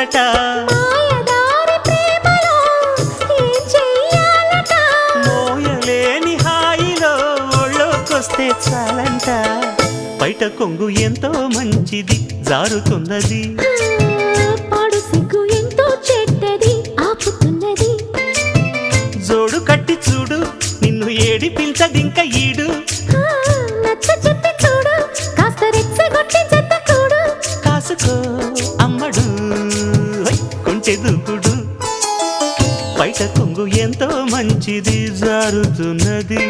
చెయ్యాలట మాయదారి ప్రేమలో ఏం చెయ్యాలట మోయలేని హాయిలో ఒళ్ళోకొస్తే చాలంట బయట కొంగు ఎంతో మంచిది జారుతున్నది పాడు సిగ్గు ఎంతో చెడ్డది ఆపుతున్నది జోడు కట్టి చూడు నిన్ను ఏడిపించడింక ఈడు నచ్చ చెప్పి చూడు కాస్త రెచ్చగొట్టి జత కూడు కాసుకో అమ్మడు కొంచె దూకుడు బయట కొంగు ఎంతో మంచిది జారుతున్నది